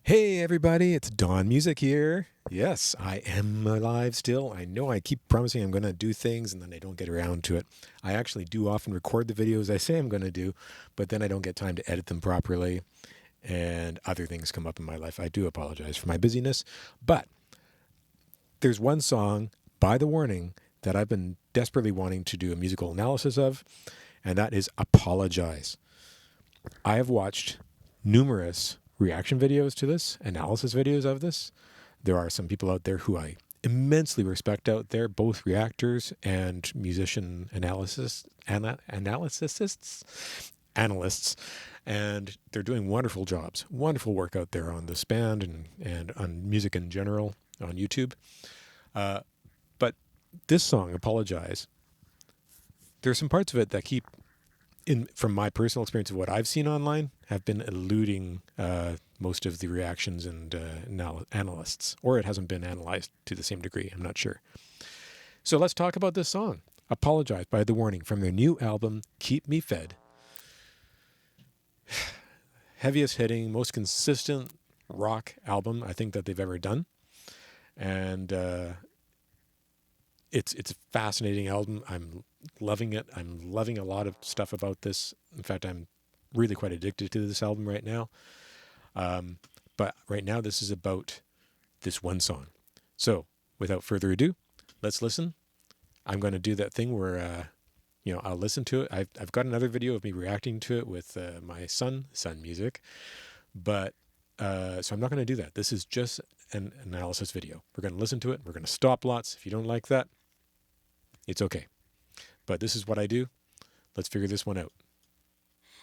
Hey everybody, it's Dawn Music here. Yes, I am alive still. I know I keep promising I'm going to do things and then I don't get around to it. I actually do often record the videos I say I'm going to do, but then I don't get time to edit them properly and other things come up in my life. I do apologize for my busyness, but there's one song by The Warning that I've been desperately wanting to do a musical analysis of, and that is Apologize. I have watched numerous reaction videos to this, analysis videos of this. There are some people out there who I immensely respect out there, both reactors and musician analysts, and they're doing wonderful jobs, wonderful work out there on this band and on music in general on YouTube. But this song, Apologize, there's some parts of it that keep from my personal experience of what I've seen online, have been eluding most of the reactions and analysts, or it hasn't been analyzed to the same degree. I'm not sure. So let's talk about this song, Apologize by The Warning, from their new album, Keep Me Fed. Heaviest hitting, most consistent rock album I think that they've ever done. And it's a fascinating album. I'm loving it. I'm loving a lot of stuff about this. In fact, I'm really quite addicted to this album right now. But right now, this is about this one song. So, without further ado, let's listen. I'm going to do that thing where, I'll listen to it. I've got another video of me reacting to it with my Sun Music, but so I'm not going to do that. This is just an analysis video. We're going to listen to it. We're going to stop lots. If you don't like that, it's okay. But this is what I do. Let's figure this one out.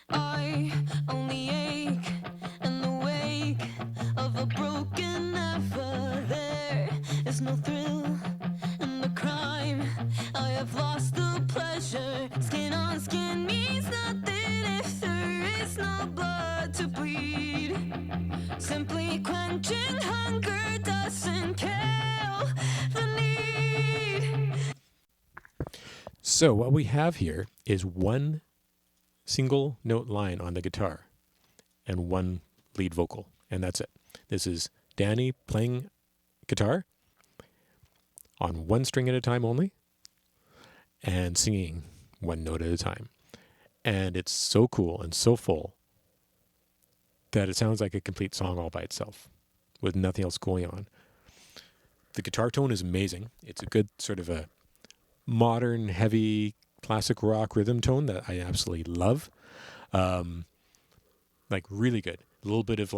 I only ache in the wake of a broken never. There is no thrill in the crime. I have lost the pleasure. Skin on skin means nothing if there is no blood to bleed. Simply quenching hunger doesn't kill the need. So what we have here is one single note line on the guitar and one lead vocal, and that's it. This is Danny playing guitar on one string at a time only and singing one note at a time. And it's so cool and so full that it sounds like a complete song all by itself with nothing else going on. The guitar tone is amazing. It's a good sort of a modern, heavy, classic rock rhythm tone that I absolutely love. Like really good. A little bit of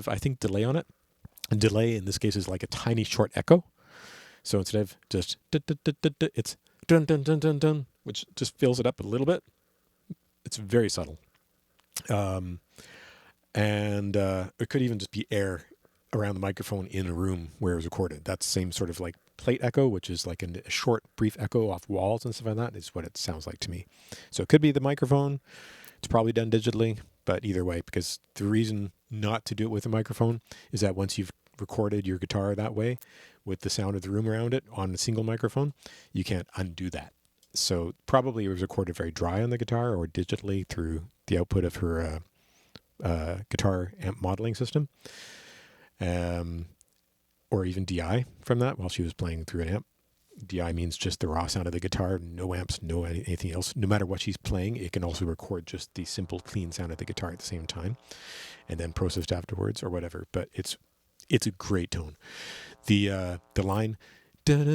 I think delay on it. And delay in this case is like a tiny short echo. So instead of just it's dun dun dun dun dun, which just fills it up a little bit. It's very subtle. And it could even just be air around the microphone in a room where it was recorded. That's the same sort of like plate echo, which is like a short, brief echo off walls and stuff like that, is what it sounds like to me. So it could be the microphone. It's probably done digitally, but either way, because the reason not to do it with a microphone is that once you've recorded your guitar that way with the sound of the room around it on a single microphone, you can't undo that. So probably it was recorded very dry on the guitar or digitally through the output of her guitar amp modeling system. Or even DI from that while she was playing through an amp. DI means just the raw sound of the guitar, no amps, no anything else. No matter what she's playing, it can also record just the simple, clean sound of the guitar at the same time, and then processed afterwards or whatever. But it's a great tone. The line. Let's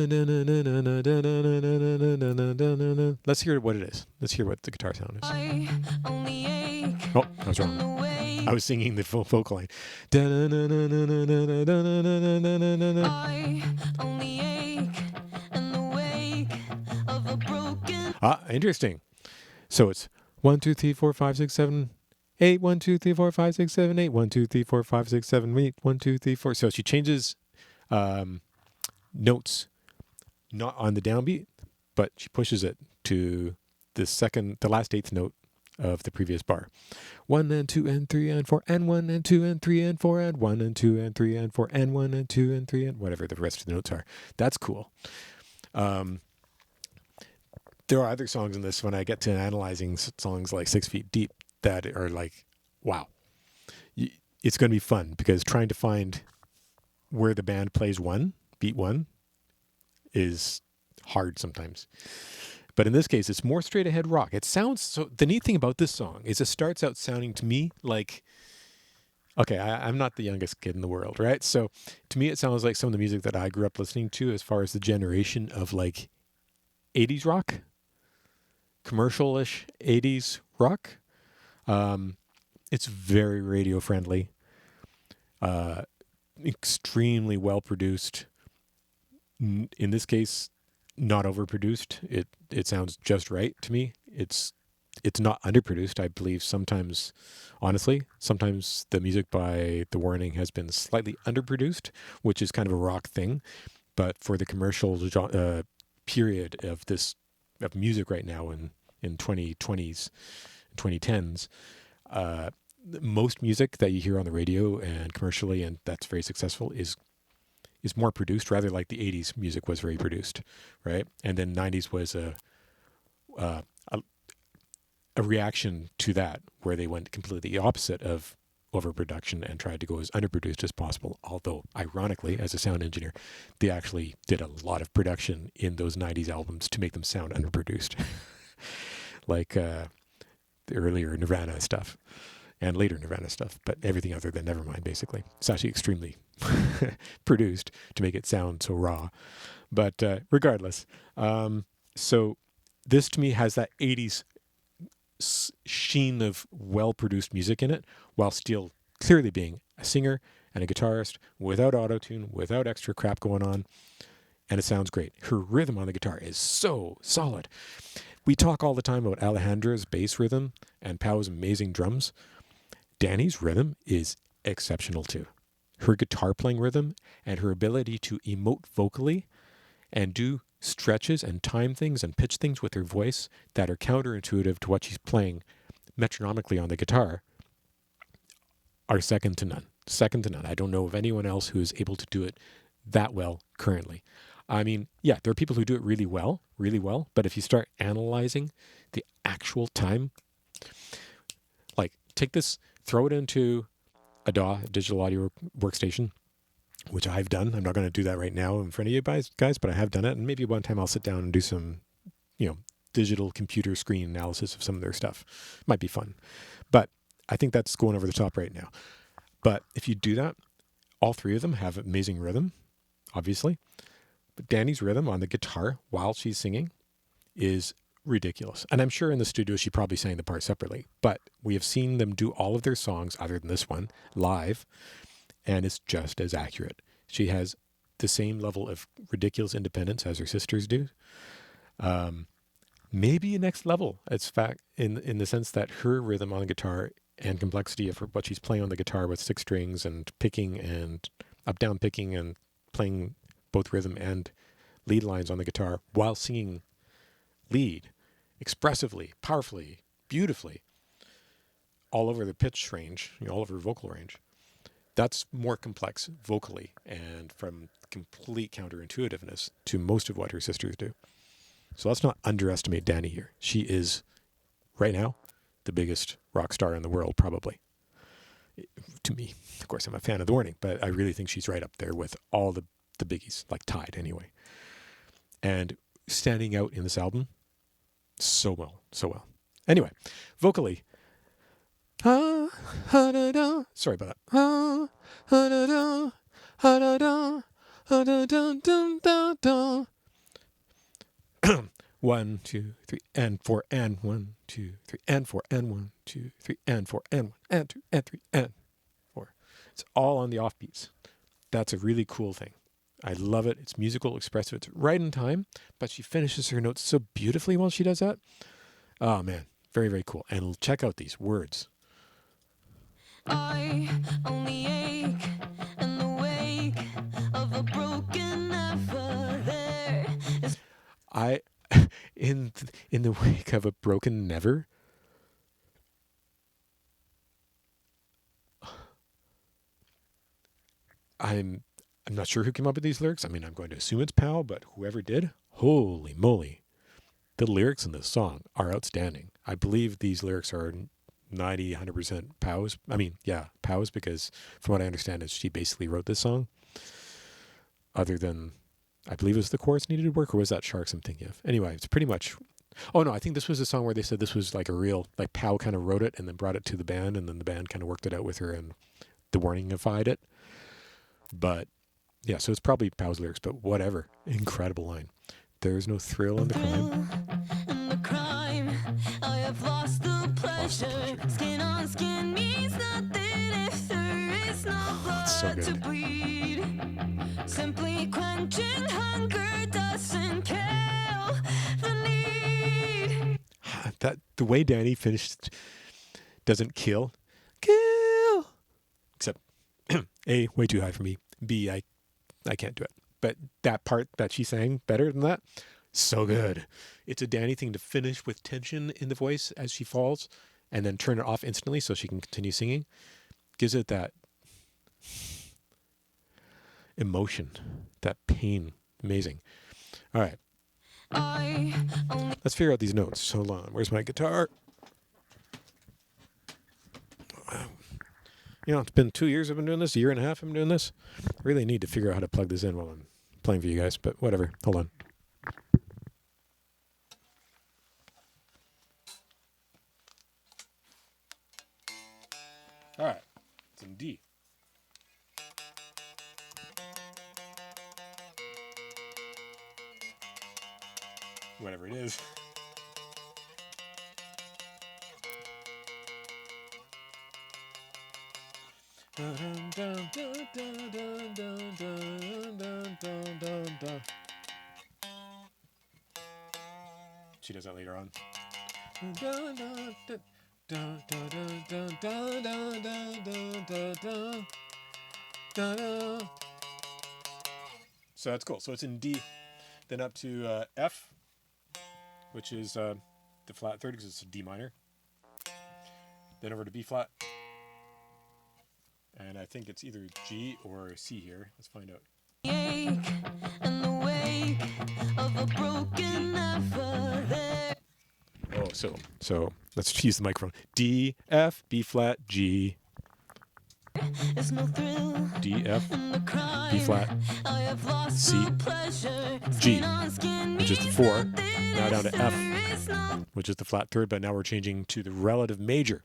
hear what it is. Let's hear what the guitar sound is. Oh, I was wrong. I was singing the full vocal line. Interesting. So it's 1, 2, 3, 4, 5, 6, 7, 8. 1, 2, 3, 4, 5, 6, 7, 8. 1, 2, 3, 4, 5, 6, 7, 8. 1, 2, 3, 4. So she changes notes, not on the downbeat, but she pushes it to the last eighth note of the previous bar. 1 and 2 and 3 and 4 and 1 and 2 and 3 and 4 and 1 and 2 and 3 and 4 and 1 and 2 and 3 and whatever the rest of the notes are. That's cool. There are other songs in this when I get to analyzing songs like 6 Feet Deep that are like, wow. it's going to be fun because trying to find where the band plays beat one, is hard sometimes. But in this case, it's more straight ahead rock. It sounds so. The neat thing about this song is it starts out sounding to me like, okay, I'm not the youngest kid in the world, right? So to me, it sounds like some of the music that I grew up listening to as far as the generation of like 80s rock, commercial-ish 80s rock. It's very radio friendly, uh, extremely well produced. In this case, not overproduced. It sounds just right to me. It's not underproduced. I believe sometimes, honestly, sometimes the music by The Warning has been slightly underproduced, which is kind of a rock thing. But for the commercial period of music right now in 2020s, 2010s, uh, most music that you hear on the radio and commercially and that's very successful is more produced, rather like the 80s music was very produced, right? And then 90s was uh, a, a reaction to that, where they went completely opposite of overproduction and tried to go as underproduced as possible. Although, ironically, as a sound engineer, they actually did a lot of production in those 90s albums to make them sound underproduced, like the earlier Nirvana stuff and later Nirvana stuff, but everything other than Nevermind, basically. It's actually extremely produced to make it sound so raw. But regardless, so this to me has that 80s sheen of well-produced music in it, while still clearly being a singer and a guitarist without auto-tune, without extra crap going on, and it sounds great. Her rhythm on the guitar is so solid. We talk all the time about Alejandra's bass rhythm and Pau's amazing drums. Dani's rhythm is exceptional too. Her guitar playing rhythm and her ability to emote vocally and do stretches and time things and pitch things with her voice that are counterintuitive to what she's playing metronomically on the guitar are second to none. Second to none. I don't know of anyone else who is able to do it that well currently. I mean, yeah, there are people who do it really well, but if you start analyzing the actual time, like take this, throw it into a DAW, a digital audio workstation, which I've done. I'm not going to do that right now in front of you guys, but I have done it. And maybe one time I'll sit down and do some, digital computer screen analysis of some of their stuff. Might be fun. But I think that's going over the top right now. But if you do that, all three of them have amazing rhythm, obviously. But Dani's rhythm on the guitar while she's singing is ridiculous. And I'm sure in the studio she probably sang the part separately. But we have seen them do all of their songs, other than this one, live. And it's just as accurate. She has the same level of ridiculous independence as her sisters do. Maybe a next level. It's fact in the sense that her rhythm on the guitar and complexity of what she's playing on the guitar with six strings and picking and up down picking and playing both rhythm and lead lines on the guitar while singing lead expressively, powerfully, beautifully, all over the pitch range, all over her vocal range. That's more complex vocally and from complete counterintuitiveness to most of what her sisters do. So let's not underestimate Dani here. She is, right now, the biggest rock star in the world, probably. To me. Of course, I'm a fan of The Warning, but I really think she's right up there with all the biggies, like tied anyway. And standing out in this album, so well. Anyway, vocally, sorry about that. 1, 2, 3, and 4, and 1, 2, 3, and 4, and 1, 2, 3, and 4, and 1, and 2, and 3, and 4. It's all on the offbeats. That's a really cool thing. I love it. It's musical, expressive. It's right in time, but she finishes her notes so beautifully while she does that. Oh, man. Very, very cool. And check out these words. I only ache in the wake of a broken never there. In the wake of a broken never. I'm not sure who came up with these lyrics. I mean, I'm going to assume it's Pal, but whoever did, holy moly. The lyrics in this song are outstanding. I believe these lyrics are 90, 100% POWs. I mean, yeah, POWs, because from what I understand is she basically wrote this song. Other than, I believe it was the chorus needed to work, or was that Sharks I'm thinking of? Anyway, it's pretty much, oh no, I think this was a song where they said this was like a real, like POW kind of wrote it and then brought it to the band, and then the band kind of worked it out with her and the warningified it. But yeah, so it's probably POW's lyrics, but whatever. Incredible line. There's no thrill in the crime. In the crime, I have lost the pleasure. Skin on skin means nothing if there is no blood to bleed. Simply quenching hunger doesn't kill the need. That the way Danny finished doesn't kill. Except A, way too high for me. B, I can't do it. But that part that she sang better than that, so good. It's a Danny thing to finish with tension in the voice as she falls and then turn it off instantly so she can continue singing. Gives it that emotion, that pain. Amazing. All right. Let's figure out these notes. Hold on. Where's my guitar? You know, it's been 2 years I've been doing this, a year and a half I've been doing this. I really need to figure out how to plug this in while I'm playing for you guys, but whatever. Hold on. All right. It's in D. Whatever it is. She does that later on. So that's cool. So it's in D, then up to F, which is the flat third because it's a D minor. Then over to B flat. And I think it's either G or C here. Let's find out. And the wake of a broken never there. Oh, so let's use the microphone. D, F, B flat, G. No thrill D, F, B flat, C, G, which is the 4. Now down to F, which is the flat third, but now we're changing to the relative major.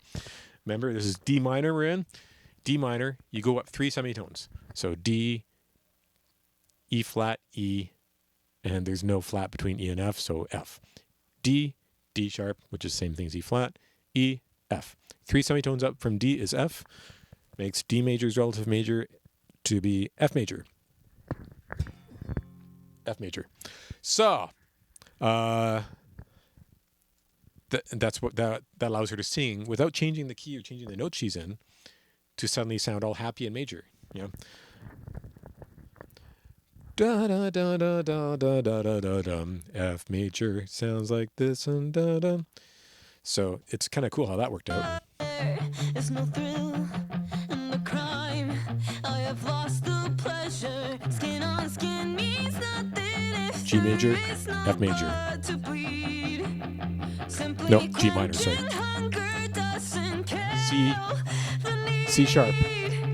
Remember, this is D minor we're in. D minor, you go up 3 semitones. So D, E flat, E, and there's no flat between E and F, so F. D, D sharp, which is the same thing as E flat, E, F. 3 semitones up from D is F, makes D major's relative major to be F major. F major. So, that's what that allows her to sing without changing the key or changing the note she's in, to suddenly sound all happy and major, you know. Da da da da da da da da da da. F major sounds like this and da da. So it's kind of cool how that worked out. There's no thrill in the crime. I have lost the pleasure. Skin on skin means nothing if G major, F major. No, G minor, sorry. C sharp.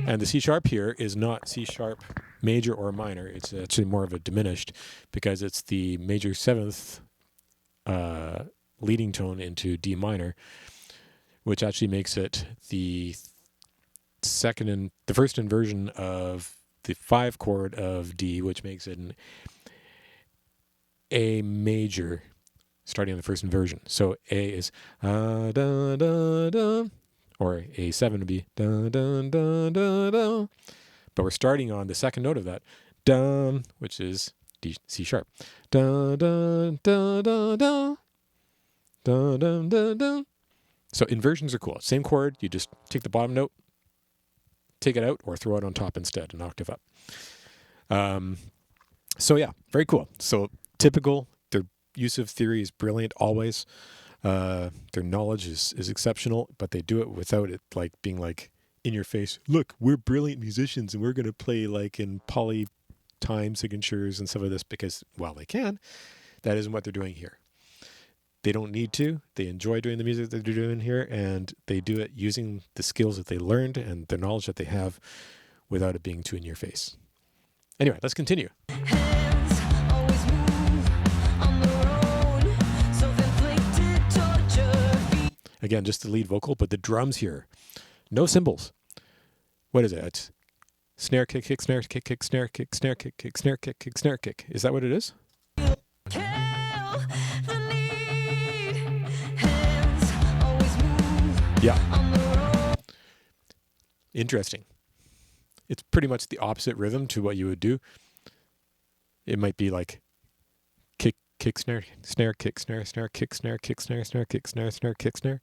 And the C sharp here is not C sharp major or minor. It's actually more of a diminished because it's the major 7th leading tone into D minor, which actually makes it the first inversion of the 5 chord of D, which makes it an A major starting on the first inversion. So A is da da da, or A7 would be da da da da da. But we're starting on the second note of that, da, which is D, C sharp. Da da da da da da da da da. So inversions are cool. Same chord, you just take the bottom note, take it out, or throw it on top instead, an octave up. So yeah, very cool. So typical. Their use of theory is brilliant always. Their knowledge is exceptional, but they do it without it like being like in your face. Look, we're brilliant musicians and we're going to play like in poly time signatures and stuff like this because, well, they can. That isn't what they're doing here. They don't need to. They enjoy doing the music that they're doing here, and they do it using the skills that they learned and the knowledge that they have without it being too in your face. Anyway, let's continue. Hands always move on their own, self-inflicted torture. Again, just the lead vocal, but the drums here, no cymbals. What is it? It's snare kick, kick, snare kick, kick, snare kick, snare kick, kick, snare kick, kick, snare kick. Is that what it is? Kill the need. Hands always move Yeah. on their own. Interesting. It's pretty much the opposite rhythm to what you would do. It might be like kick, kick, snare, snare, kick, snare, snare, kick, snare, kick, snare, snare, kick, snare, snare, kick, snare.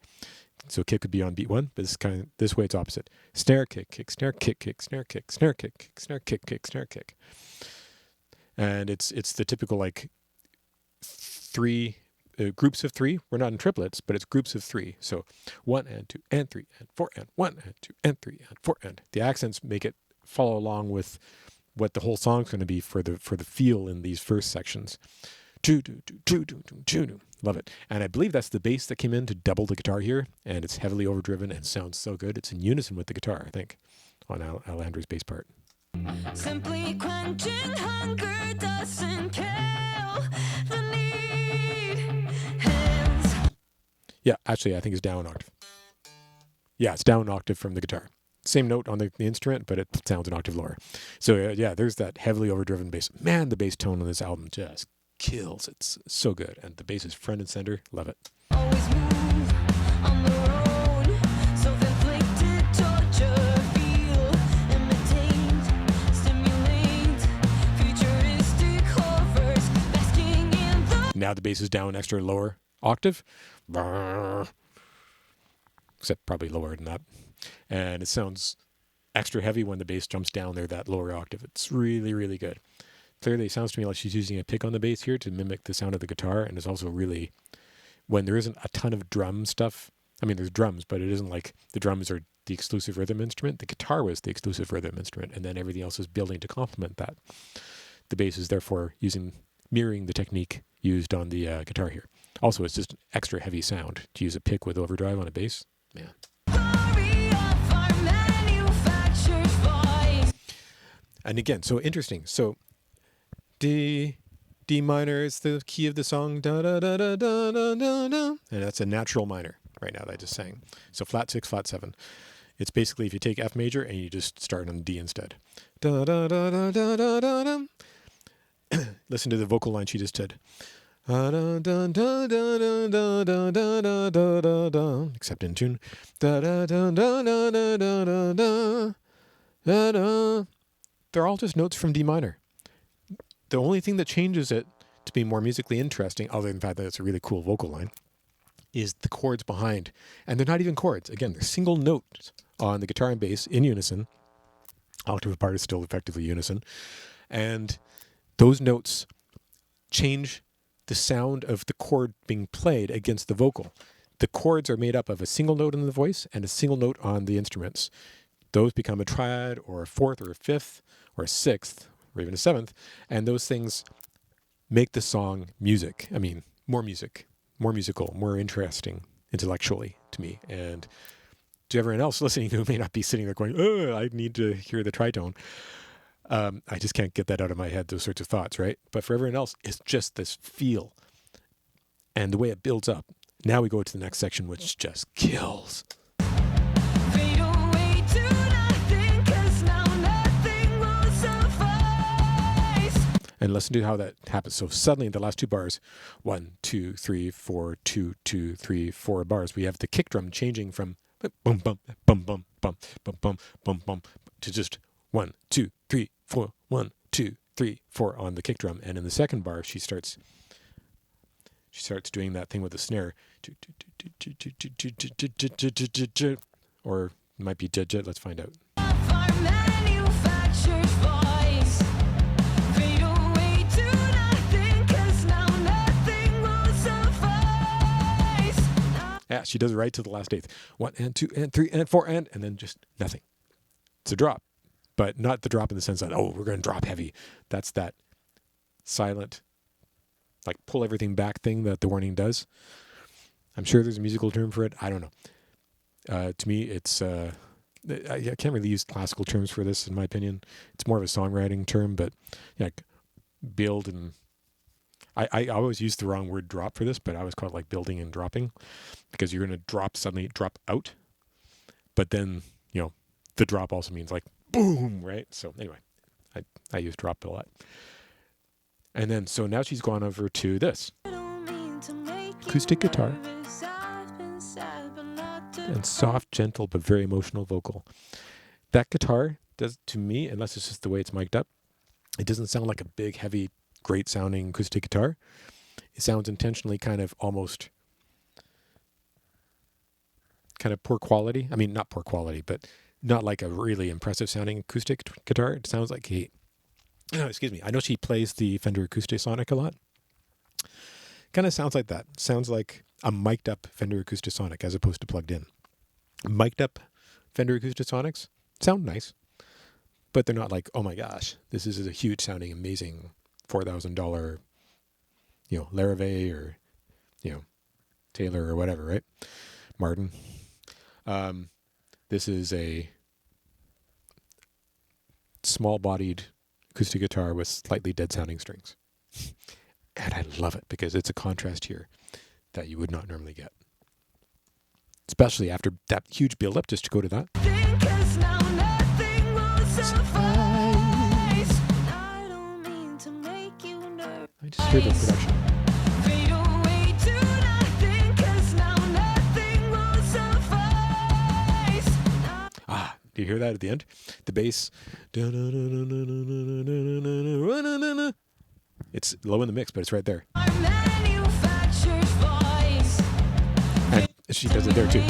So kick would be on beat one, but this way it's opposite. Snare kick, kick, snare, kick, kick, snare, kick, snare, kick, kick, snare, kick, kick, snare, kick. And it's the typical like three groups of three. We're not in triplets, but it's groups of three. So 1 and 2 and 3 and 4 and 1 and 2 and 3 and 4 and. The accents make it follow along with what the whole song's going to be for the feel in these first sections. Love it. And I believe that's the bass that came in to double the guitar here, and it's heavily overdriven and sounds so good. It's in unison with the guitar, I think, on Alandra's bass part. Simply quenching hunger doesn't kill the need. Hands Yeah, actually, I think it's down an octave. Yeah, it's down an octave from the guitar. Same note on the instrument, but it sounds an octave lower. So yeah, there's that heavily overdriven bass. Man, the bass tone on this album just kills. It's so good. And the bass is front and center. Love it. always move on their own, self-inflicted torture. Feel, imitate, stimulate, futuristic horrors, basking in the Now the bass is down extra lower octave. Except probably lower than that. And it sounds extra heavy when the bass jumps down there, that lower octave. It's really, really good. Clearly, it sounds to me like she's using a pick on the bass here to mimic the sound of the guitar. And it's also really, when there isn't a ton of drum stuff, I mean, there's drums, but it isn't like the drums are the exclusive rhythm instrument. The guitar was the exclusive rhythm instrument, and then everything else is building to complement that. The bass is therefore mirroring the technique used on the guitar here. Also, it's just an extra heavy sound to use a pick with overdrive on a bass. Man. glory of our manufactured voice. And again, so interesting. So D minor is the key of the song, da da da da da da da da, and that's a natural minor right now that I just sang. So flat 6, flat 7. It's basically if you take F major and you just start on D instead. Da da da da da da da da. Listen to the vocal line she just did. Except in tune. They're all just notes from D minor. The only thing that changes it to be more musically interesting, other than the fact that it's a really cool vocal line, is the chords behind. And they're not even chords. Again, they're single notes on the guitar and bass in unison. Octave apart is still effectively unison. And those notes change the sound of the chord being played against the vocal. The chords are made up of a single note in the voice and a single note on the instruments. Those become a triad or a fourth or a fifth or a sixth or even a seventh, and those things make the song music. I mean, more music, more musical, more interesting intellectually to me. And to everyone else listening who may not be sitting there going, oh, I need to hear the tritone. I just can't get that out of my head, those sorts of thoughts, right? But for everyone else, it's just this feel and the way it builds up. Now we go to the next section, which just kills. Fade away to nothing, 'cause now nothing will suffice. And listen to how that happens. So suddenly in the last two bars, 1, 2, 3, 4, 2, 2, 3, 4 bars, we have the kick drum changing from bum, bum, bum, bum, bum, bum, bum, bum, bum, to just 1, 2, 3, 4, 1, 2, 3, 4 on the kick drum. And in the second bar, she starts doing that thing with the snare. Or it might be jet. Let's find out. Of our manufactured voice. Fade away to nothing, 'cause now nothing will suffice. Yeah, she does it right to the last eighth. 1 and 2 and 3 and 4 and then just nothing. It's a drop, but not the drop in the sense that, oh, we're going to drop heavy. That's that silent, like pull everything back thing that the warning does. I'm sure there's a musical term for it. I don't know. To me, it's I can't really use classical terms for this, in my opinion. It's more of a songwriting term, but yeah, build and I always use the wrong word drop for this, but I always call it like building and dropping, because you're going to suddenly drop out, but then, the drop also means like boom, right? So anyway, I use drop a lot. And then, so now she's gone over to this acoustic guitar and soft, gentle, but very emotional vocal. That guitar does, to me, unless it's just the way it's mic'd up, it doesn't sound like a big, heavy, great sounding acoustic guitar. It sounds intentionally kind of almost kind of poor quality. I mean, not poor quality, but not like a really impressive sounding acoustic guitar. It sounds like excuse me. I know she plays the Fender Acoustic Sonic a lot. Kind of sounds like that. Sounds like a mic'd up Fender Acoustic Sonic as opposed to plugged in. Mic'd up Fender Acoustic Sonics sound nice, but they're not like, oh my gosh, this is a huge sounding, amazing $4,000, Larrivee or, Taylor or whatever, right? Martin. This is a small-bodied acoustic guitar with slightly dead-sounding strings. And I love it because it's a contrast here that you would not normally get. Especially after that huge build-up, just to go to that. I just hear the production. Do you hear that at the end? The bass. It's low in the mix, but it's right there. And she does it there too.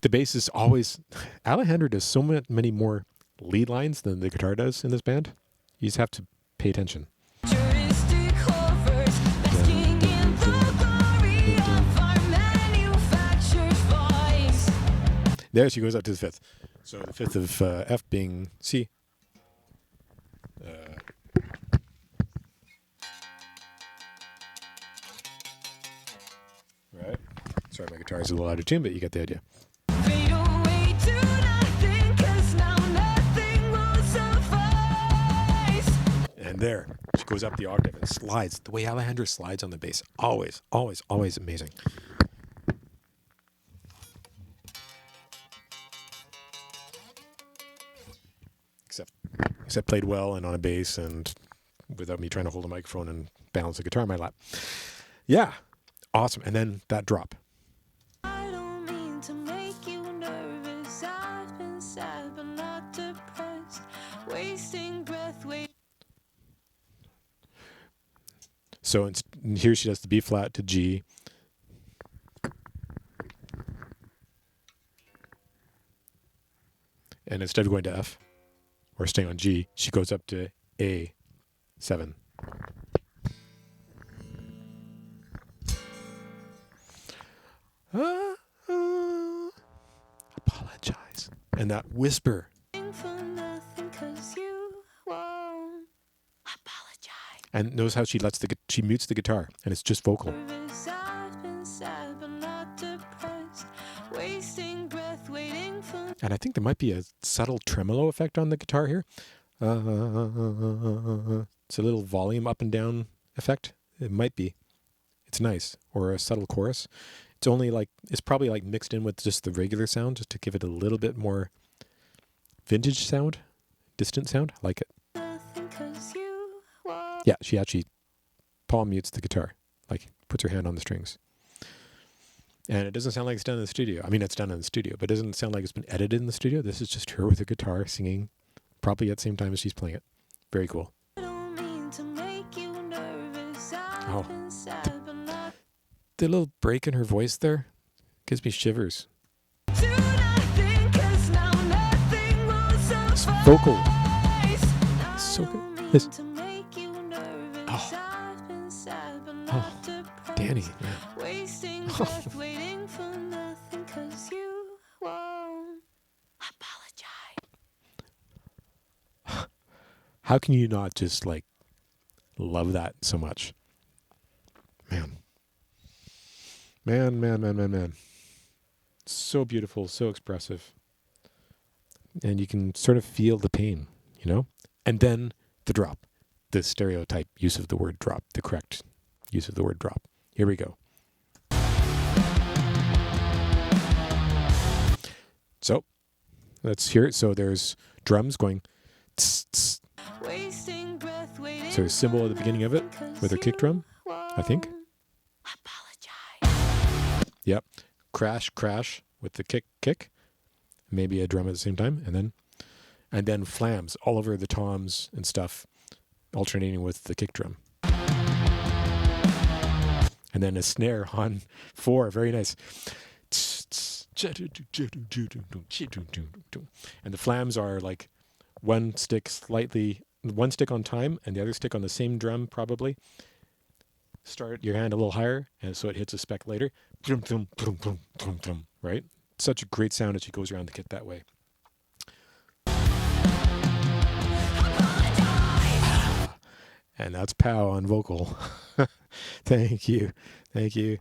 The bass is always... Alejandro does so many more lead lines than the guitar does in this band. You just have to pay attention. There she goes up to the fifth. So the fifth of F being C. Right. Sorry, my guitar is a little out of tune, but you get the idea. And there, she goes up the octave and slides. The way Alejandro slides on the bass, always, always, always amazing. Except played well and on a bass and without me trying to hold a microphone and balance the guitar in my lap. Yeah, awesome. And then that drop. I don't mean to make you nervous. I've been sad but not depressed. Wasting breath, So here she does the B flat to G. And instead of going to F, or staying on G, she goes up to A7. Apologize. And that whisper. And notice how she mutes the guitar, and it's just vocal. And I think there might be a subtle tremolo effect on the guitar here. It's a little volume up and down effect. It might be. It's nice. Or a subtle chorus. It's probably like mixed in with just the regular sound, just to give it a little bit more vintage sound, distant sound. I like it. Yeah, she actually palm mutes the guitar, like puts her hand on the strings. And it doesn't sound like it's done in the studio. I mean, it's done in the studio, but it doesn't sound like it's been edited in the studio. This is just her with a guitar singing, probably at the same time as she's playing it. Very cool. Oh, the little break in her voice there gives me shivers. This vocal is so good. Oh, Danny. Yeah. Oh. How can you not just love that so much? Man. Man, man, man, man, man. So beautiful, so expressive. And you can sort of feel the pain, you know? And then the drop, the stereotype use of the word drop, the correct use of the word drop. Here we go. So let's hear it. So there's drums going tss, tss. Wasting breath, waiting So a cymbal at the beginning of it with her kick drum, I think. Apologize. Yep. Crash, crash with the kick, kick. Maybe a drum at the same time. And then flams all over the toms and stuff, alternating with the kick drum. And then a snare on 4. Very nice. And the flams are like one stick on time and the other stick on the same drum probably. Start your hand a little higher and so it hits a speck later. Right? Such a great sound as she goes around the kit that way. And that's Pow on vocal. Thank you. Thank you.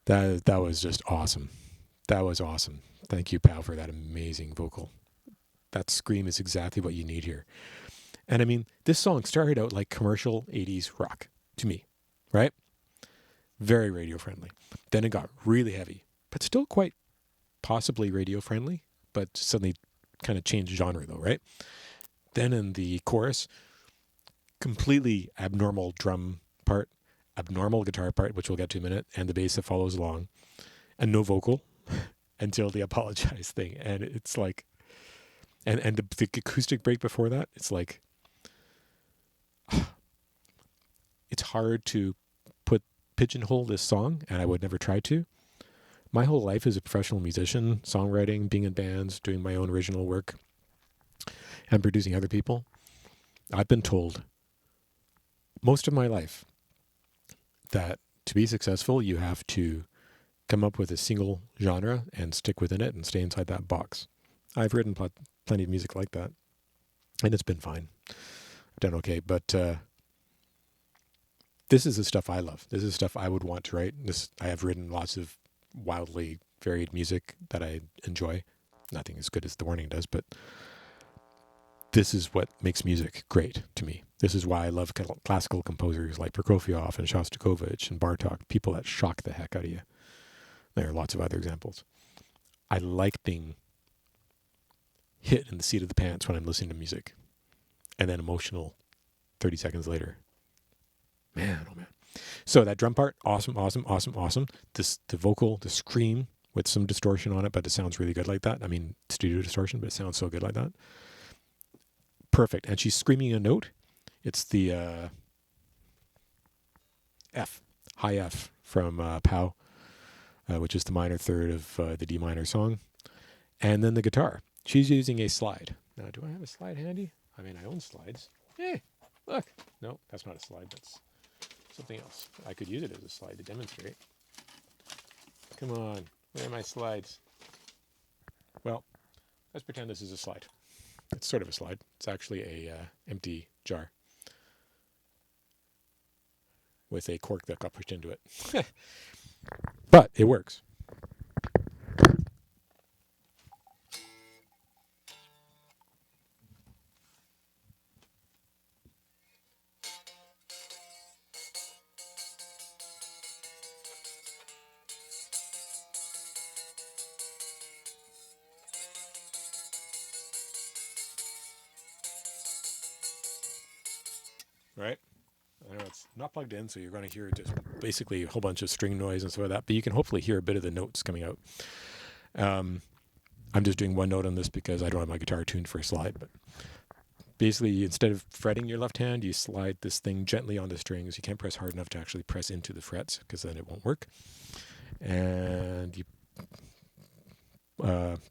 That was just awesome. That was awesome. Thank you, Pow, for that amazing vocal. That scream is exactly what you need here. And I mean, this song started out like commercial 80s rock to me, right? Very radio friendly. Then it got really heavy, but still quite possibly radio friendly, but suddenly kind of changed genre though, right? Then in the chorus, completely abnormal drum part, abnormal guitar part, which we'll get to in a minute, and the bass that follows along, and no vocal until the apologize thing. And it's like, and the acoustic break before that, it's like, it's hard to pigeonhole this song, and I would never try to. My whole life as a professional musician, songwriting, being in bands, doing my own original work, and producing other people, I've been told most of my life that to be successful, you have to come up with a single genre and stick within it and stay inside that box. I've written plenty of music like that, and it's been fine. I've done okay, but this is the stuff I love. This is stuff I would want to write. I have written lots of wildly varied music that I enjoy. Nothing as good as The Warning does, but this is what makes music great to me. This is why I love classical composers like Prokofiev and Shostakovich and Bartok, people that shock the heck out of you. There are lots of other examples. I like being hit in the seat of the pants when I'm listening to music, and then emotional 30 seconds later. Man, oh man. So that drum part, awesome, awesome, awesome, awesome. The vocal, the scream with some distortion on it, but it sounds really good like that. I mean, studio distortion, but it sounds so good like that. Perfect. And she's screaming a note. It's the F, high F from Pow, which is the minor third of the D minor song. And then the guitar. She's using a slide. Now, do I have a slide handy? I mean, I own slides. Hey, look. No, that's not a slide. That's something else. I could use it as a slide to demonstrate. Come on. Where are my slides? Well, let's pretend this is a slide. It's sort of a slide. It's actually a empty jar with a cork that got pushed into it. But it works. Right? I know it's not plugged in, so you're going to hear just basically a whole bunch of string noise and stuff like that, but you can hopefully hear a bit of the notes coming out. I'm just doing one note on this because I don't have my guitar tuned for a slide, but basically instead of fretting your left hand, you slide this thing gently on the strings. You can't press hard enough to actually press into the frets because then it won't work. And you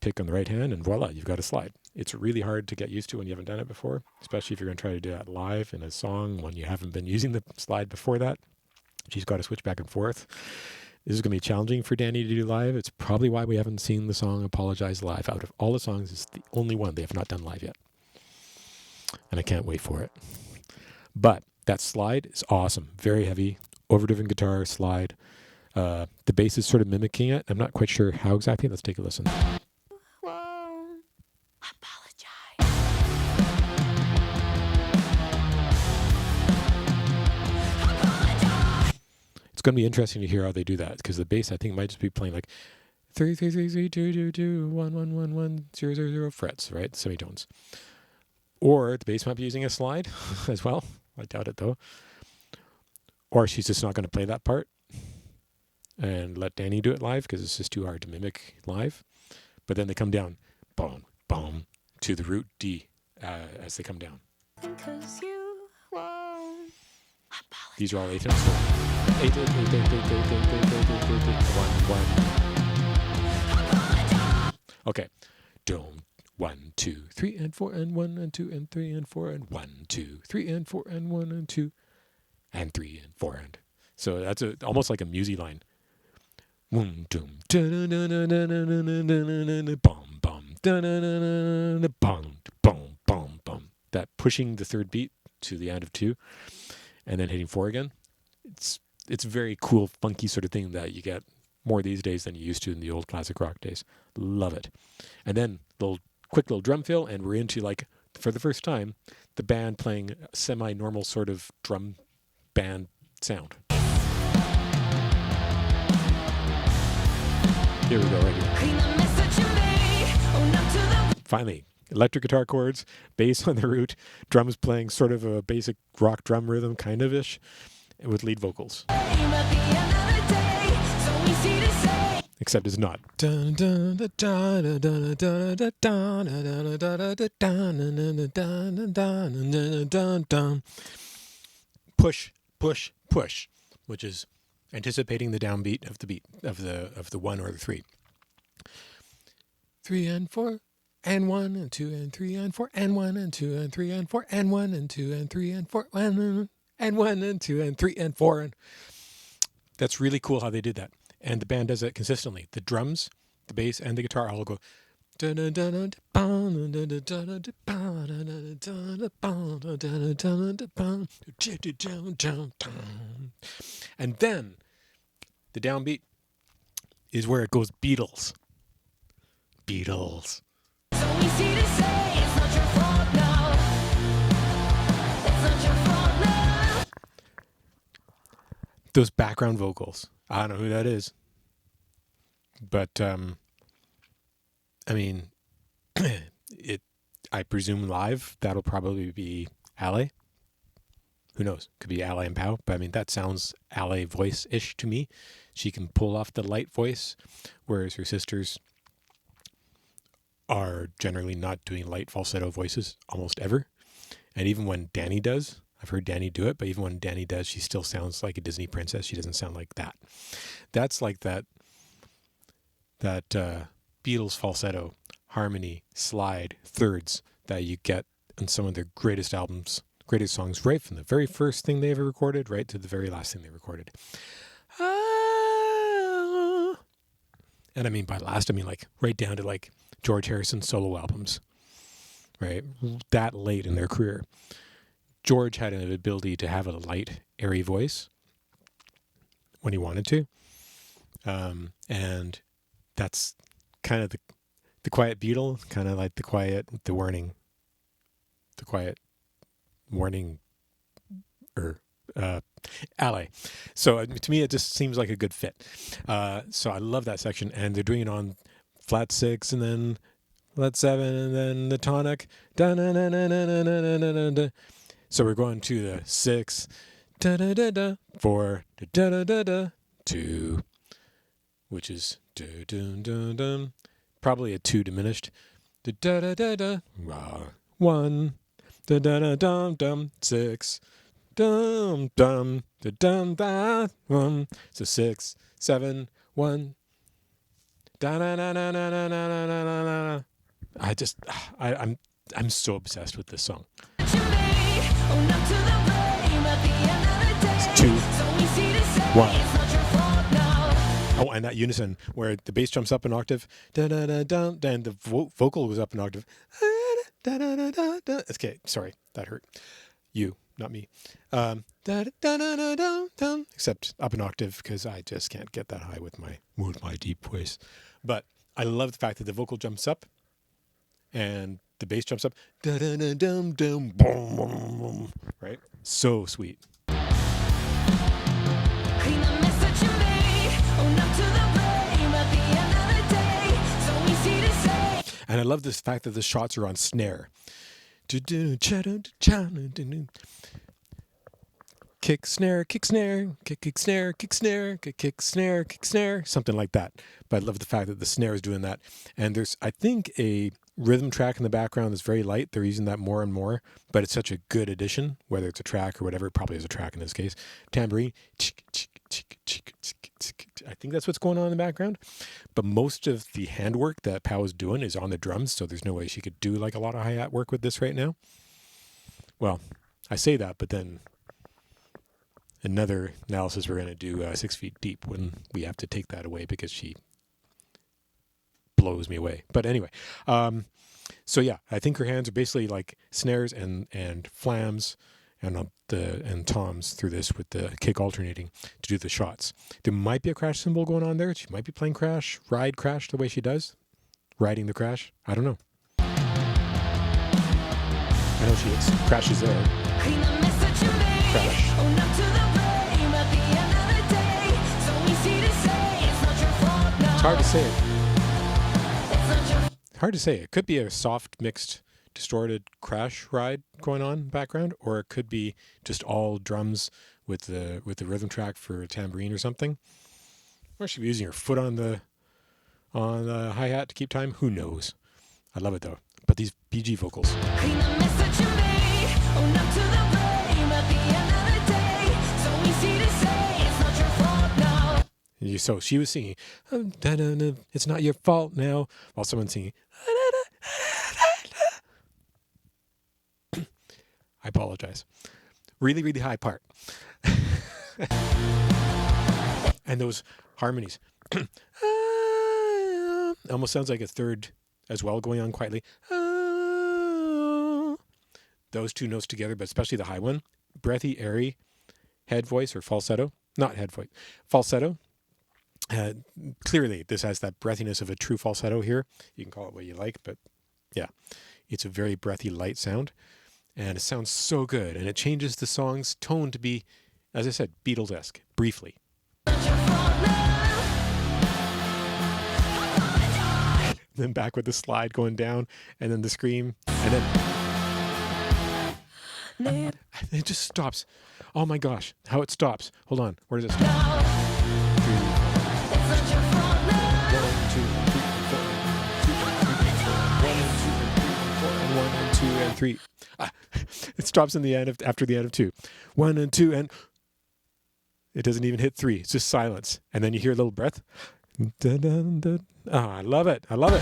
pick on the right hand, and voila, you've got a slide. It's really hard to get used to when you haven't done it before, especially if you're going to try to do that live in a song when you haven't been using the slide before that. She's got to switch back and forth. This is going to be challenging for Danny to do live. It's probably why we haven't seen the song Apologize live. Out of all the songs, it's the only one they have not done live yet. and I can't wait for it. But that slide is awesome. Very heavy, overdriven guitar slide. The bass is sort of mimicking it. I'm not quite sure how exactly. Let's take a listen. Won't apologize. It's going to be interesting to hear how they do that, because the bass, I think, might just be playing like 3 3 3 3 2 2 2 1 1 1 1 0 0 0 frets, right? Semitones. Or the bass might be using a slide as well. I doubt it though. Or she's just not going to play that part and let Danny do it live, because it's just too hard to mimic live. But then they come down, boom, boom, to the root D as they come down. 'Cause you won't apologize. These are all 8 tones. 8 8 8 8 8 8 8 8 8 1 1. Okay. Dome. 1 2 3 and 4 and 1 and 2 and 3 and 4 and 1 2 3 and 4 and 1 and 2 and 3 and 4 and. So that's almost like a music line. Boom, boom, bum, bum, bum, bum, bum, bum. That pushing the third beat to the end of 2, and then hitting 4 again. It's a very cool, funky sort of thing that you get more these days than you used to in the old classic rock days. Love it. And then quick little drum fill, and we're into, like, for the first time, the band playing a semi-normal sort of drum band sound. Here we go, right here. Finally, electric guitar chords, bass on the root, drums playing sort of a basic rock drum rhythm, kind of ish, with lead vocals. Except it's not. Push, push, push, which is anticipating the downbeat of the beat of the 1 or the 3. 3 and 4 and 1 and 2 and 3 and 4 and 1 and 2 and 3 and 4 and 1 and 2 and 3 and 4 and 1 and 2 and 3 and 4 and. That's really cool how they did that, and the band does it consistently. The drums, the bass, and the guitar all go. And then the downbeat is where it goes Beatles. Beatles. So easy to say, it's not your fault now. It's not your fault now. Those background vocals. I don't know who that is. But I mean, I presume live that'll probably be Ale. Who knows? Could be Ale and Pow, but I mean that sounds Ale voice-ish to me. She can pull off the light voice, whereas her sisters are generally not doing light falsetto voices almost ever. And even when Danny does, I've heard Danny do it, but even when Danny does, she still sounds like a Disney princess. She doesn't sound like that. That's like that Beatles falsetto, harmony, slide, thirds that you get on some of their greatest albums, greatest songs, right from the very first thing they ever recorded, right to the very last thing they recorded. And I mean by last, I mean like right down to like George Harrison's solo albums, right? That late in their career. George had an ability to have a light, airy voice when he wanted to. And that's kind of the quiet Beatle, kind of like the quiet warning Ale. So to me, it just seems like a good fit. So I love that section, and they're doing it on flat 6 and then flat 7 and then the tonic. So we're going to the 6, 4, 2, which is probably a 2 diminished. 1, 6, so 6, 7, 1. I'm so obsessed with this song. It's 2, 1. Oh, and that unison where the bass jumps up an octave, and the vocal goes up an octave. da da da da da. Okay, sorry, that hurt. You, not me. Da da da da da da. Except up an octave because I just can't get that high with my deep voice. But I love the fact that the vocal jumps up and the bass jumps up. Da da da dum dum boom boom boom. Right? So sweet. Clean the message you made. Own up to the blame at the end of the day. So easy to say. And I love this fact that the shots are on snare. Kick snare, kick snare, kick snare, kick snare, kick snare, kick snare, something like that. But I love the fact that the snare is doing that. And there's, I think, a rhythm track in the background that's very light. They're using that more and more, but it's such a good addition, whether it's a track or whatever. It probably is a track in this case. Tambourine. I think that's what's going on in the background. But most of the handwork that Pow is doing is on the drums, so there's no way she could do like a lot of hi-hat work with this right now. Well, I say that, but then another analysis we're going to do 6 Feet Deep when we have to take that away because she blows me away. But anyway, so yeah, I think her hands are basically like snares and flams and toms through this with the kick alternating to do the shots. There might be a crash cymbal going on there. She might be playing ride crash the way she does, riding the crash. I don't know. I know she crashes there. Clean the message you made. Crash. Own up to the blame at the end of the day. So easy to say. It's not your fault now. It's hard to say it. It's not your Hard to say. It could be a soft, mixed, distorted crash ride going on in the background, or it could be just all drums with the rhythm track for a tambourine or something. Or she be using her foot on the hi-hat to keep time. Who knows? I love it though. But these BG vocals. Clean the message you made. Own up to the blame at the end of the day. So easy to say. It's not your fault now. So she was singing, "It's not your fault now," while someone's singing, I apologize. Really, really high part. And those harmonies. Almost sounds like a third as well going on quietly. Those two notes together, but especially the high one. Breathy, airy, head voice or falsetto. Not head voice. Falsetto. Clearly, this has that breathiness of a true falsetto here. You can call it what you like, but yeah. It's a very breathy, light sound. And it sounds so good. And it changes the song's tone to be, as I said, Beatles-esque, briefly. Then back with the slide going down, and then the scream, and then it just stops. Oh my gosh, how it stops. Hold on, where does it stop? 1 and 2 and 3. It stops in the end after the end of 2. 1 and 2 and it doesn't even hit 3. It's just silence, and then you hear a little breath. Dun, dun, dun. Oh, I love it. I love it.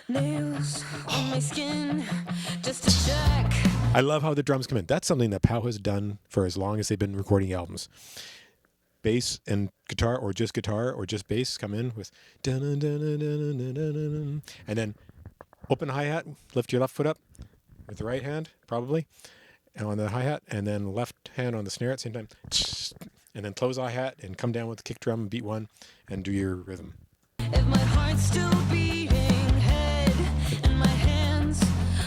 Nails on my skin just to check. I love how the drums come in. That's something that Pow has done for as long as they've been recording albums. Bass and guitar or just bass come in with dun, dun, dun, dun, dun, dun, dun, dun, and then open hi-hat, lift your left foot up with the right hand, probably, on the hi-hat, and then left hand on the snare at the same time, and then close hi-hat and come down with the kick drum and beat one and do your rhythm. If my heart's still beating, head in my hands,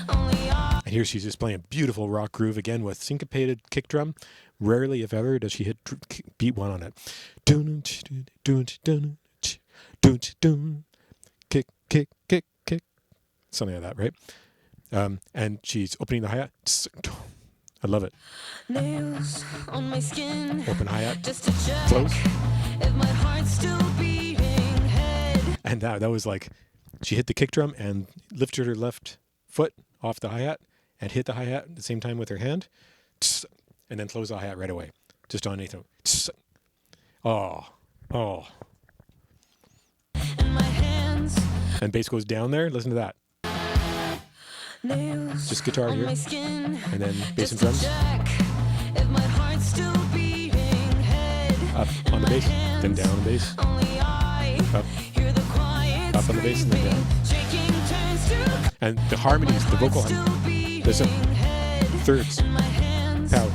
only I. And here she's just playing a beautiful rock groove again with syncopated kick drum. Rarely, if ever, does she hit beat one on it. Kick, kick, kick, kick. Something like that, right? And she's opening the hi-hat. I love it. Nails on my skin. Open hi-hat. Just to check. Close. If my heart's still beating, head. And that was like, she hit the kick drum and lifted her left foot off the hi-hat and hit the hi-hat at the same time with her hand. And then close the hi-hat right away. Just on anything. Oh. In my hands. And bass goes down there. Listen to that. Nails just guitar on here. my skin. And then bass and Just to drums. check if my heart's still beating, Up on the bass, then down on the bass. Up, up on the bass, and then down. And the harmonies, the vocal harmonies, there's some thirds, power.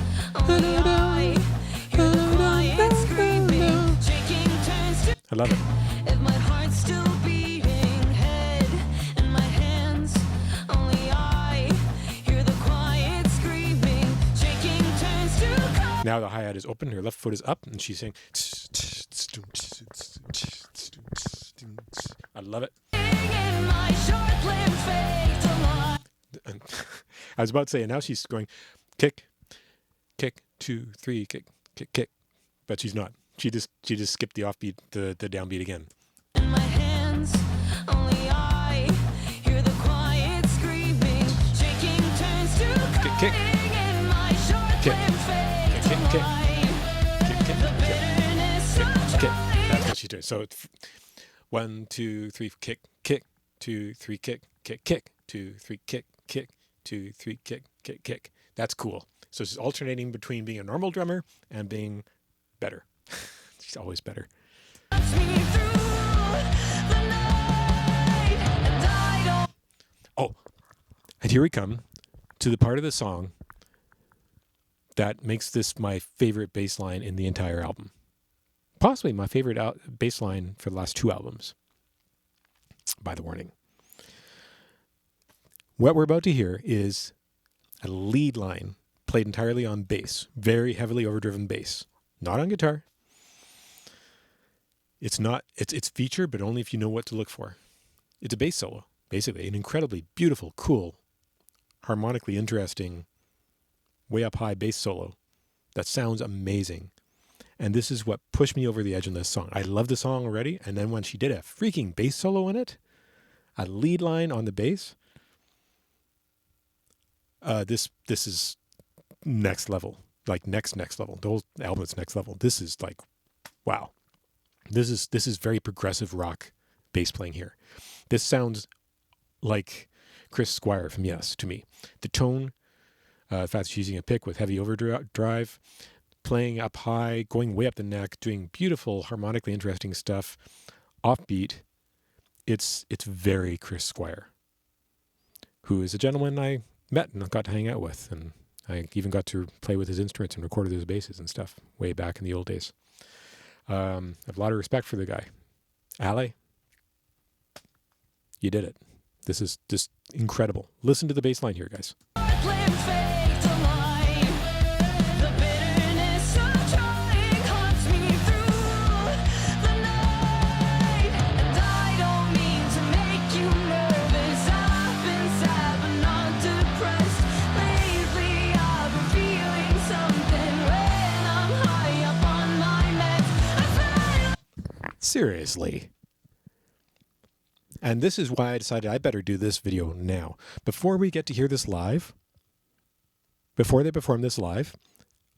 I love it. If my heart's still beating, head in my hands, only I hear the quiet screaming, shaking turns to cold. Now the hi-hat is open, her left foot is up, and she's saying, I love it. In my short-lived fate alive. I was about to say, and now she's going kick, kick, 2, 3, kick, kick, kick, but she's not. She just skipped the offbeat, the downbeat again. In my hands, only I hear the quiet screaming, shaking turns to Kick, kick. calling. In my short-lived fate Kick, kick, kick. alive. Kick, kick, The kick, bitterness kick, of kick. trying. That's what she's doing. So 1, 2, 3, kick, kick, 2, 3, kick, kick, kick, 2, 3, kick, kick, 2, 3, kick, kick, kick. That's cool. So she's alternating between being a normal drummer and being better. She's always better. Touch me through the night, and I don't. Oh, and here we come to the part of the song that makes this my favorite bass line in the entire album. Possibly my favorite bass line for the last 2 albums, by the warning. What we're about to hear is a lead line played entirely on bass, very heavily overdriven bass, not on guitar. It's featured, but only if you know what to look for. It's a bass solo, basically, an incredibly beautiful, cool, harmonically interesting, way up high bass solo that sounds amazing. And this is what pushed me over the edge in this song. I love the song already, and then when she did a freaking bass solo in it, a lead line on the bass, this is next level, like next level. The whole album is next level. This is like, wow. This is very progressive rock bass playing here. This sounds like Chris Squire from Yes to me. The tone, the fact she's using a pick with heavy overdrive, playing up high, going way up the neck, doing beautiful, harmonically interesting stuff, offbeat. It's very Chris Squire, who is a gentleman I met and got to hang out with, and I even got to play with his instruments and recorded his basses and stuff way back in the old days. I have a lot of respect for the guy. Ale, you did it. This is just incredible. Listen to the bass line here, guys. Short-lived fate alive. The bitterness of trying haunts me through the night, and I don't mean to make you nervous. I've been sad but not depressed. Lately I've been feeling something when I'm high up on my meds. I feel Seriously. And this is why I decided I better do this video now. Before we get to hear this live, before they perform this live,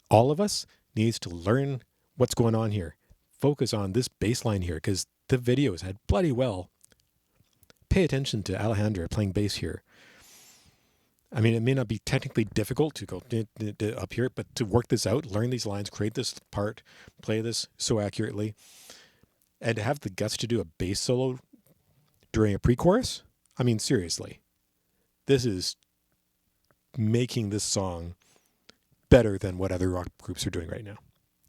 all of us needs to learn what's going on here. Focus on this bass line here, because the videos had bloody well. Pay attention to Alejandra playing bass here. I mean, it may not be technically difficult to go up here, but to work this out, learn these lines, create this part, play this so accurately, and to have the guts to do a bass solo during a pre-chorus? I mean, seriously. This is making this song better than what other rock groups are doing right now.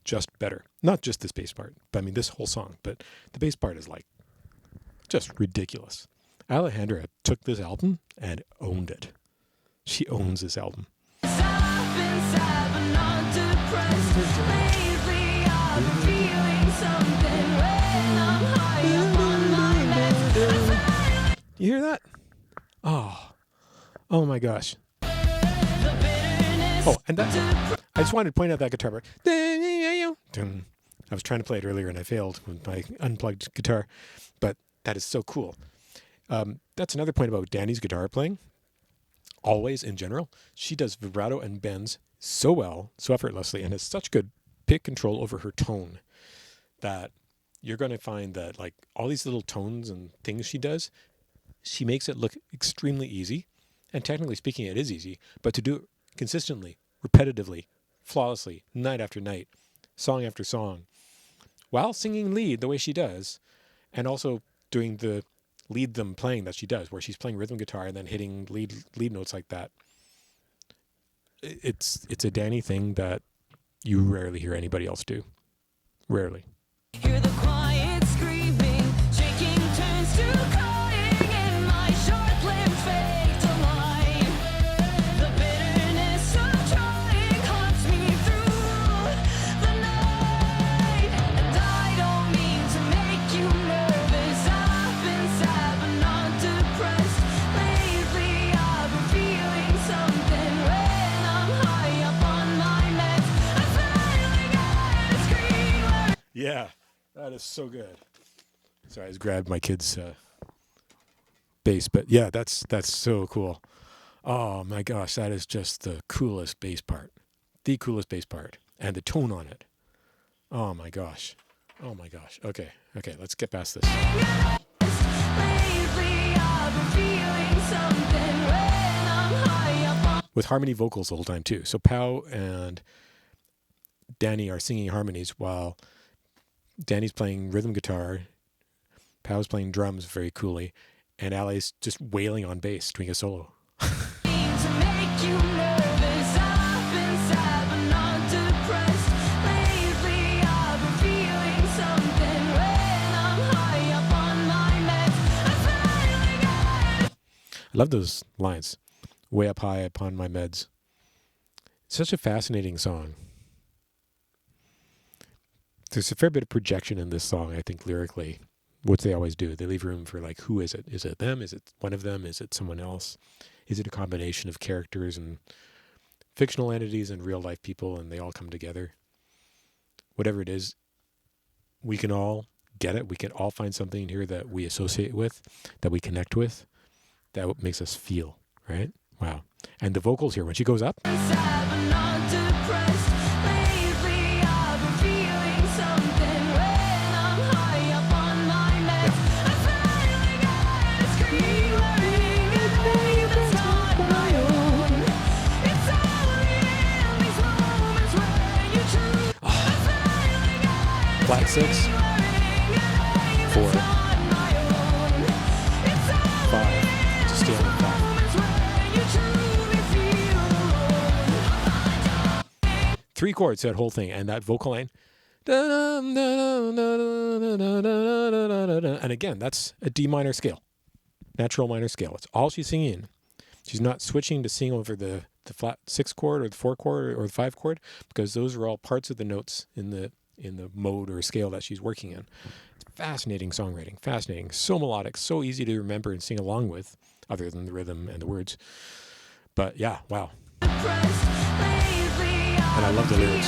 Just better. Not just this bass part, but I mean this whole song. But the bass part is like just ridiculous. Alejandra took this album and owned it. She owns this album. I've been sad but not depressed. Lately I've been feeling something when I'm high up on my meds. You hear that? Oh my gosh. Oh, and that, I just wanted to point out that guitar part. I was trying to play it earlier and I failed with my unplugged guitar, but that is so cool. That's another point about Dani's guitar playing. Always, in general, she does vibrato and bends so well, so effortlessly, and has such good pick control over her tone that you're going to find that like all these little tones and things she does, she makes it look extremely easy. And technically speaking, it is easy, but to do it consistently, repetitively, flawlessly, night after night, song after song, while singing lead the way she does, and also doing the lead them playing that she does, where she's playing rhythm guitar and then hitting lead notes like that. It's a Danny thing that you rarely hear anybody else do. Rarely. Hear the quiet screaming, shaking turns to crying in my short-lived fake delight. The bitterness of trying haunts me through the night. And I don't mean to make you nervous. I've been sad but not depressed. Lately I've been feeling something when I'm high up on my meds. I finally got a screen where Yeah, that is so good. Sorry, I just grabbed my kid's bass, but yeah, that's so cool. Oh my gosh, that is just the coolest bass part. The coolest bass part. And the tone on it. Oh my gosh. Oh my gosh. Okay, let's get past this. With harmony vocals the whole time too. So Pow and Danny are singing harmonies while Danny's playing rhythm guitar, Pow's playing drums very coolly, and Ali's just wailing on bass, doing a solo. I love those lines. Way up high upon my meds. Such a fascinating song. There's a fair bit of projection in this song, I think, lyrically, which they always do. They leave room for, like, who is it? Is it them? Is it one of them? Is it someone else? Is it a combination of characters and fictional entities and real life people, and they all come together? Whatever it is, we can all get it. We can all find something here that we associate with, that we connect with, that makes us feel, right? Wow. And the vocals here, when she goes up. Flat 6, 4, 5, just stay on the 5. 3 chords, that whole thing, and that vocal line. And again, that's a D minor scale, natural minor scale. It's all she's singing. She's not switching to sing over the flat 6 chord or the 4 chord or the 5 chord, because those are all parts of the notes in the mode or scale that she's working in. It's fascinating songwriting, fascinating, so melodic, so easy to remember and sing along with, other than the rhythm and the words. But yeah, wow. And I love the lyrics.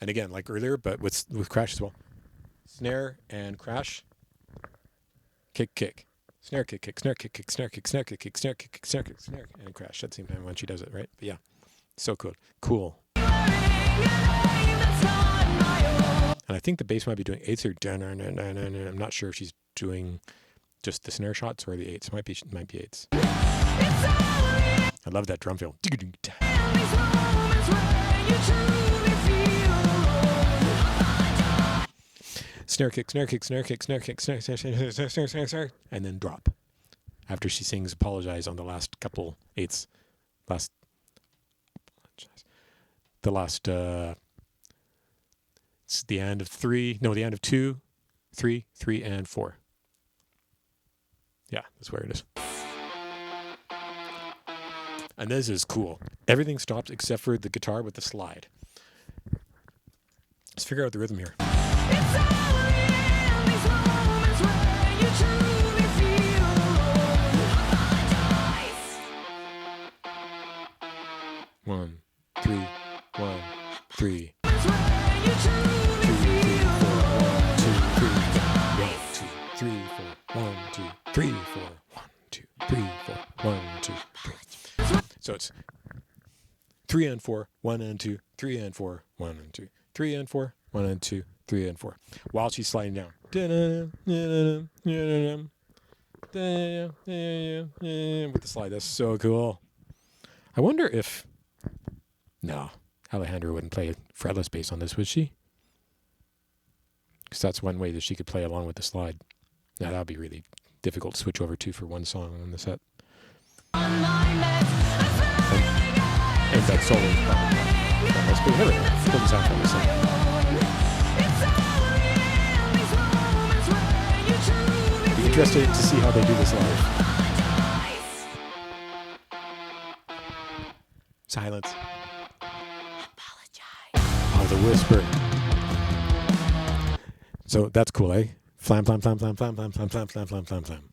And again, like earlier, but with crash as well. Snare and crash, kick, kick. Snare kick, kick, snare kick, kick, snare kick, snare kick, kick, snare kick, kick, snare kick, snare, and crash at the same time when she does it, right? But yeah, so cool. Cool. And I think the bass might be doing 8s or I'm not sure if she's doing just the snare shots or the 8s. Might be 8s. I love that drum fill. Snare kick, snare kick, snare kick, snare kick, snare, snare, snare, snare, snare, snare, snare, and then drop. After she sings "Apologize" on the last couple 8s, it's the end of 3. No, the end of 2, 3, 3, and 4. Yeah, that's where it is. And this is cool. Everything stops except for the guitar with the slide. Let's figure out the rhythm here. One, three, 1, 3. 2, 3, 4, 1, 2, 3, 4, 1, 2, 3, 4, 1, 2, 3, 4, 1, 2, 3. So it's 3 and 4, 1 and 2, 3 and 4, 1 and 2, 3 and 4, 1 and 2, 3 and 4. While she's sliding down. With the slide. That's so cool. I wonder if No, Alejandra wouldn't play fretless bass on this, would she? Because that's one way that she could play along with the slide. Now that would be really difficult to switch over to for one song on the set. And that solo is probably fretless, but you never know. It doesn't sound fretless. Be interested to see how they do this live. Silence. Oh, the whisper. So that's cool, eh? Flam, flam, flam, flam, flam, flam, flam, flam, flam, flam, flam, flam.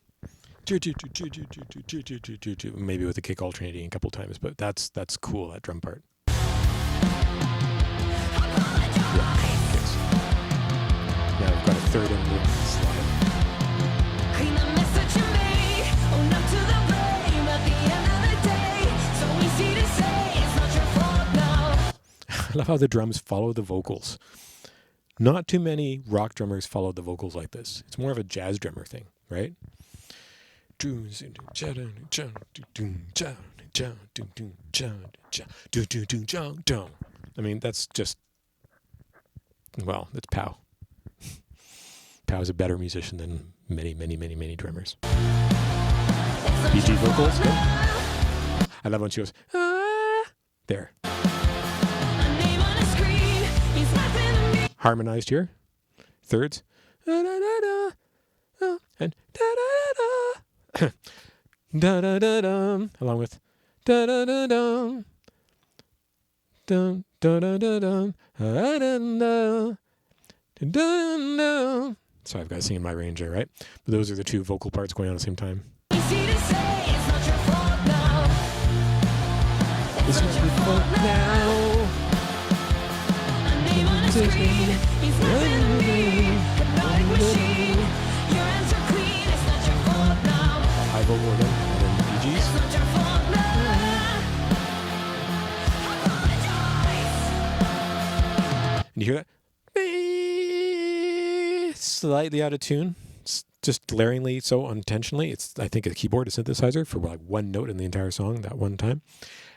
Maybe with the kick alternating a couple times, but that's cool, that drum part. Yeah, kicks. Now we've got a third in the slide. I love how the drums follow the vocals. Not too many rock drummers follow the vocals like this. It's more of a jazz drummer thing, right? I mean, that's just, well, it's Pow. Pow's a better musician than many, many, many, many drummers. BG vocals, good. I love when she goes, ah, there. Harmonized here. Thirds. And da-da-da-dum. Along with da-da-da-dum. Dum, da-da-da-dum. Da-da-da. Da-da-da. So I've got to sing in my range there, right? But those are the two vocal parts going on at the same time. It's not your fault now. High vocal again, and then BGs. And you hear that? Slightly out of tune. It's just glaringly so unintentionally. It's, I think, a keyboard, a synthesizer for like one note in the entire song that one time.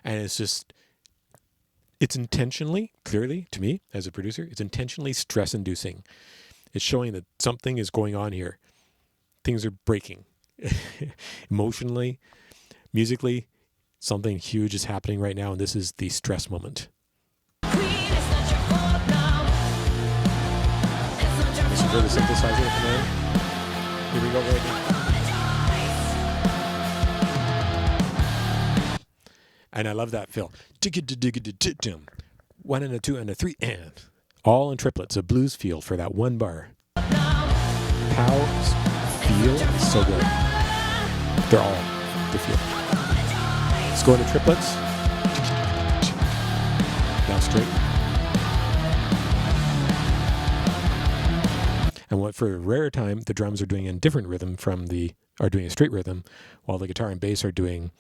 And it's just, it's intentionally, clearly, to me, as a producer, it's intentionally stress-inducing. It's showing that something is going on here. Things are breaking. Emotionally, musically, something huge is happening right now, and this is the stress moment. Listen for the synthesizer at the end. Here we go, right now. And I love that fill. 1 and a 2 and a 3 and. All in triplets, a blues feel for that one bar. Pow's feel is so good. They're all the feel. Let's go into triplets. Now straight. And what for a rare time, the drums are doing a different rhythm are doing a straight rhythm, while the guitar and bass are doing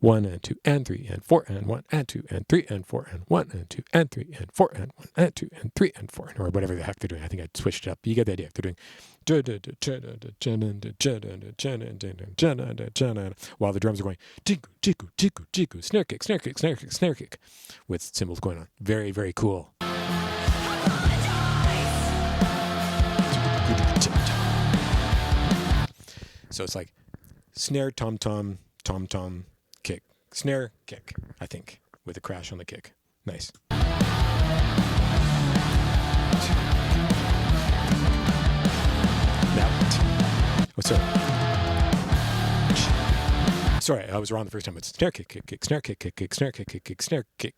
1 and 2 and 3 and 4 and 1 and 2 and 3 and 4 and 1 and 2 and 3 and 4 and 1 and 2 and 3 and 4 or whatever the heck they're doing. I think I switched it up. You get the idea. They're doing while the drums are going jigu jigu jigu jigu snare kick snare kick snare kick snare kick with cymbals going on. Very, very cool. So it's like snare tom tom tom tom kick, snare kick, I think, with a crash on the kick. Nice. Now, oh, sorry, I was wrong the first time. It's snare kick, kick, kick, snare kick, kick, kick, snare kick, kick, kick, snare kick,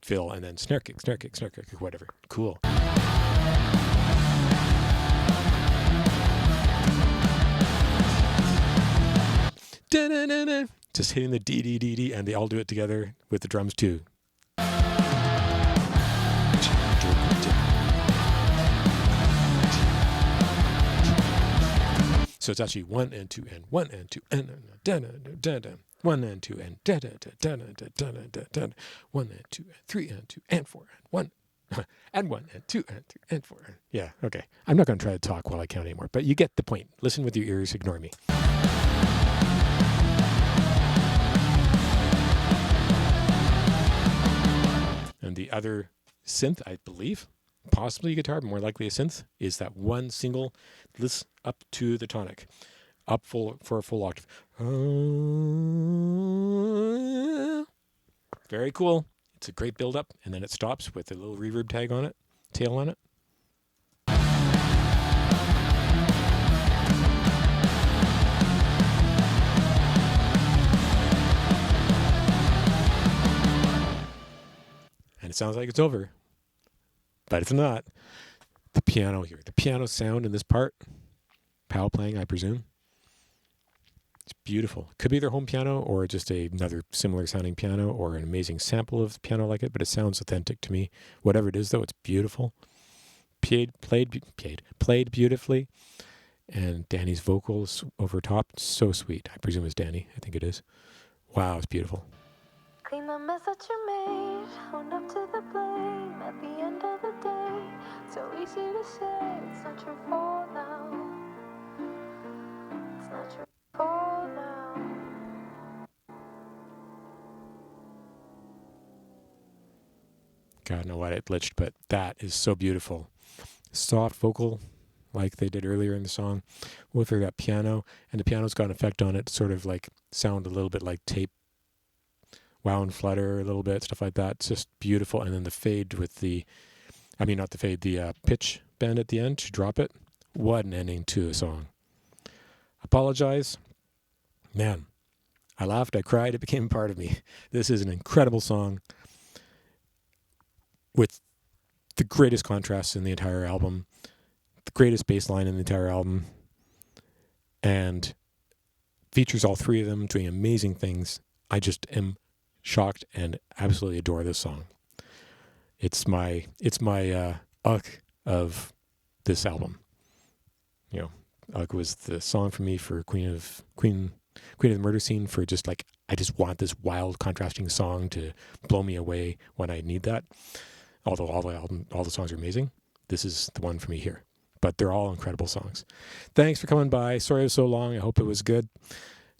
fill, and then snare kick, snare kick, snare kick, whatever. Cool. Da-da-da-da. Just hitting the D, D, D, D, and they all do it together with the drums too. So it's actually 1 and 2 and 1 and 2 and da-da-da-da-da. 1 and 2 and da-da-da-da-da-da-da-da. 1 and 2 and 3 and 2 and 4 and 1 and 1 and 2 and 3 and 4. Yeah, okay. I'm not going to try to talk while I count anymore, but you get the point. Listen with your ears, ignore me. And the other synth, I believe, possibly a guitar, but more likely a synth, is that one single list up to the tonic, up full for a full octave. Very cool. It's a great build up, and then it stops with a little reverb tag on it, tail on it. And it sounds like it's over, but it's not. The piano here, the piano sound in this part, Powell playing, I presume. It's beautiful. Could be their home piano or just another similar sounding piano or an amazing sample of the piano like it, but it sounds authentic to me. Whatever it is, though, it's beautiful. Played beautifully. And Danny's vocals over top, so sweet. I presume it's Danny. I think it is. Wow, it's beautiful. Clean the mess that you made, own up to the blame. At the end of the day, so easy to say it's not your fault now. It's not your fault now. God, I don't know why it glitched, but that is so beautiful. Soft vocal, like they did earlier in the song, with that piano, and the piano's got an effect on it, sort of like sound a little bit like tape, wow and flutter a little bit, stuff like that. It's just beautiful. And then the fade with the pitch bend at the end to drop it. What an ending to a song. Apologize. Man, I laughed, I cried, it became part of me. This is an incredible song with the greatest contrasts in the entire album, the greatest bass line in the entire album, and features all three of them doing amazing things. I just am shocked and absolutely adore this song. It's my Ugg of this album. You know, Ugg was the song for me for Queen of the Murder Scene, for just like, I just want this wild contrasting song to blow me away when I need that. Although all the songs are amazing, this is the one for me here. But they're all incredible songs. Thanks for coming by. Sorry it was so long. I hope it was good.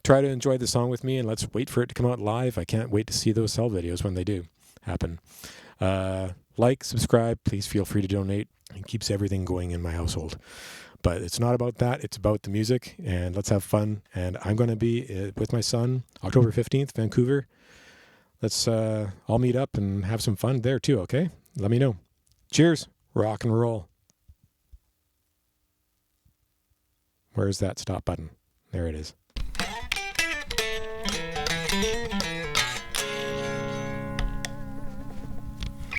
Try to enjoy the song with me, and let's wait for it to come out live. I can't wait to see those cell videos when they do happen. Like, subscribe. Please feel free to donate. It keeps everything going in my household. But it's not about that. It's about the music, and let's have fun. And I'm going to be with my son October 15th, Vancouver. Let's all meet up and have some fun there too, okay? Let me know. Cheers. Rock and roll. Where's that stop button? There it is.